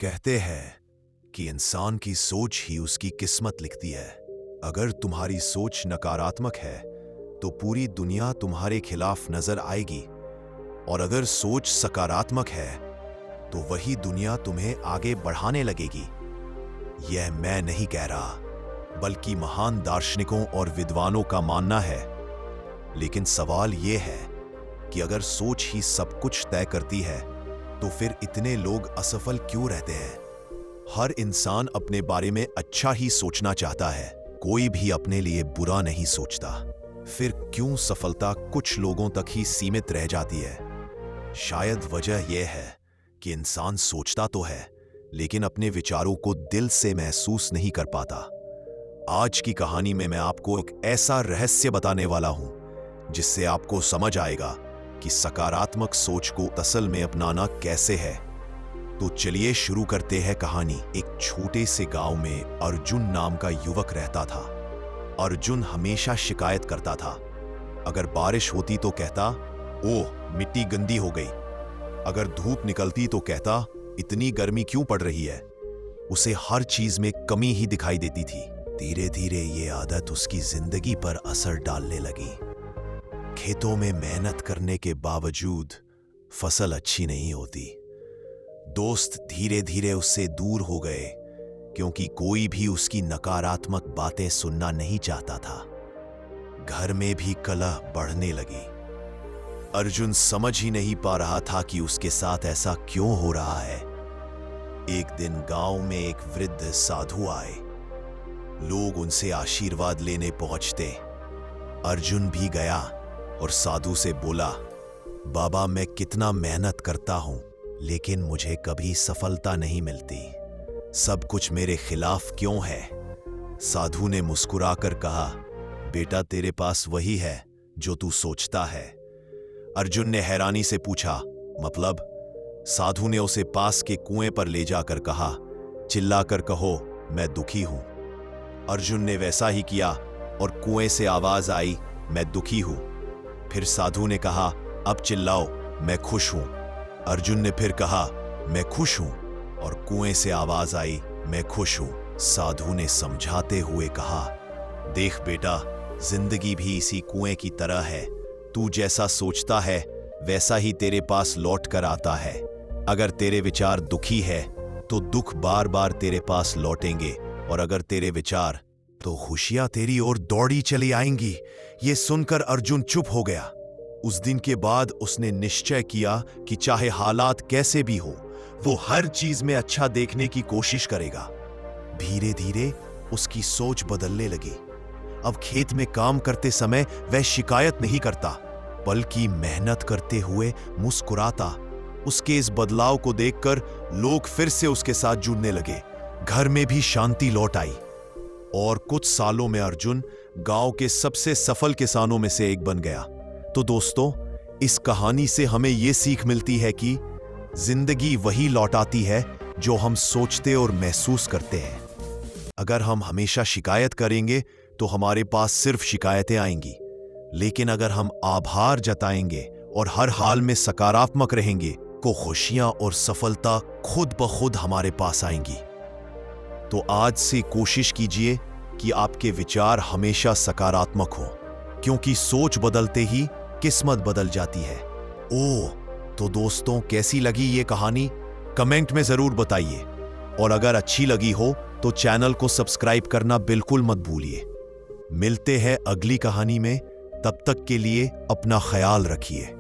कहते हैं कि इंसान की सोच ही उसकी किस्मत लिखती है। अगर तुम्हारी सोच नकारात्मक है तो पूरी दुनिया तुम्हारे खिलाफ नजर आएगी, और अगर सोच सकारात्मक है तो वही दुनिया तुम्हें आगे बढ़ाने लगेगी। यह मैं नहीं कह रहा, बल्कि महान दार्शनिकों और विद्वानों का मानना है। लेकिन सवाल यह है कि अगर सोच ही सब कुछ तय करती है तो फिर इतने लोग असफल क्यों रहते हैं? हर इंसान अपने बारे में अच्छा ही सोचना चाहता है, कोई भी अपने लिए बुरा नहीं सोचता। फिर क्यों सफलता कुछ लोगों तक ही सीमित रह जाती है? शायद वजह यह है कि इंसान सोचता तो है, लेकिन अपने विचारों को दिल से महसूस नहीं कर पाता। आज की कहानी में मैं आपको एक ऐसा रहस्य बताने वाला हूं जिससे आपको समझ आएगा कि सकारात्मक सोच को असल में अपनाना कैसे है। तो चलिए शुरू करते हैं कहानी। एक छोटे से गांव में अर्जुन नाम का युवक रहता था। अर्जुन हमेशा शिकायत करता था। अगर बारिश होती तो कहता, ओह मिट्टी गंदी हो गई। अगर धूप निकलती तो कहता, इतनी गर्मी क्यों पड़ रही है। उसे हर चीज में कमी ही दिखाई देती थी। धीरे धीरे ये आदत उसकी जिंदगी पर असर डालने लगी। खेतों में मेहनत करने के बावजूद फसल अच्छी नहीं होती। दोस्त धीरे धीरे उससे दूर हो गए, क्योंकि कोई भी उसकी नकारात्मक बातें सुनना नहीं चाहता था। घर में भी कलह बढ़ने लगी। अर्जुन समझ ही नहीं पा रहा था कि उसके साथ ऐसा क्यों हो रहा है। एक दिन गांव में एक वृद्ध साधु आए। लोग उनसे आशीर्वाद लेने पहुंचते। अर्जुन भी गया और साधु से बोला, बाबा मैं कितना मेहनत करता हूं, लेकिन मुझे कभी सफलता नहीं मिलती। सब कुछ मेरे खिलाफ क्यों है? साधु ने मुस्कुराकर कहा, बेटा तेरे पास वही है जो तू सोचता है। अर्जुन ने हैरानी से पूछा, मतलब? साधु ने उसे पास के कुएं पर ले जाकर कहा, चिल्लाकर कहो मैं दुखी हूं। अर्जुन ने वैसा ही किया और कुएं से आवाज आई, मैं दुखी हूं। फिर साधु ने कहा, अब चिल्लाओ मैं खुश हूं। अर्जुन ने फिर कहा, मैं खुश हूं, और कुएं से आवाज आई, मैं खुश हूं। साधु ने समझाते हुए कहा, देख बेटा, जिंदगी भी इसी कुएं की तरह है। तू जैसा सोचता है वैसा ही तेरे पास लौट कर आता है। अगर तेरे विचार दुखी है तो दुख बार बार तेरे पास लौटेंगे, और अगर तेरे विचार तो खुशियां तेरी ओर दौड़ी चली आएंगी। ये सुनकर अर्जुन चुप हो गया। उस दिन के बाद उसने निश्चय किया कि चाहे हालात कैसे भी हो, वो हर चीज में अच्छा देखने की कोशिश करेगा। धीरे धीरे उसकी सोच बदलने लगी। अब खेत में काम करते समय वह शिकायत नहीं करता, बल्कि मेहनत करते हुए मुस्कुराता। उसके इस बदलाव को देखकर लोग फिर से उसके साथ जुड़ने लगे। घर में भी शांति लौट आई, और कुछ सालों में अर्जुन गांव के सबसे सफल किसानों में से एक बन गया। तो दोस्तों, इस कहानी से हमें यह सीख मिलती है कि जिंदगी वही लौटाती है जो हम सोचते और महसूस करते हैं। अगर हम हमेशा शिकायत करेंगे तो हमारे पास सिर्फ शिकायतें आएंगी, लेकिन अगर हम आभार जताएंगे और हर हाल में सकारात्मक रहेंगे तो खुशियां और सफलता खुद ब खुद हमारे पास आएंगी। तो आज से कोशिश कीजिए कि आपके विचार हमेशा सकारात्मक हो, क्योंकि सोच बदलते ही किस्मत बदल जाती है। ओह, तो दोस्तों कैसी लगी ये कहानी? कमेंट में जरूर बताइए, और अगर अच्छी लगी हो तो चैनल को सब्सक्राइब करना बिल्कुल मत भूलिए। मिलते हैं अगली कहानी में, तब तक के लिए अपना ख्याल रखिए।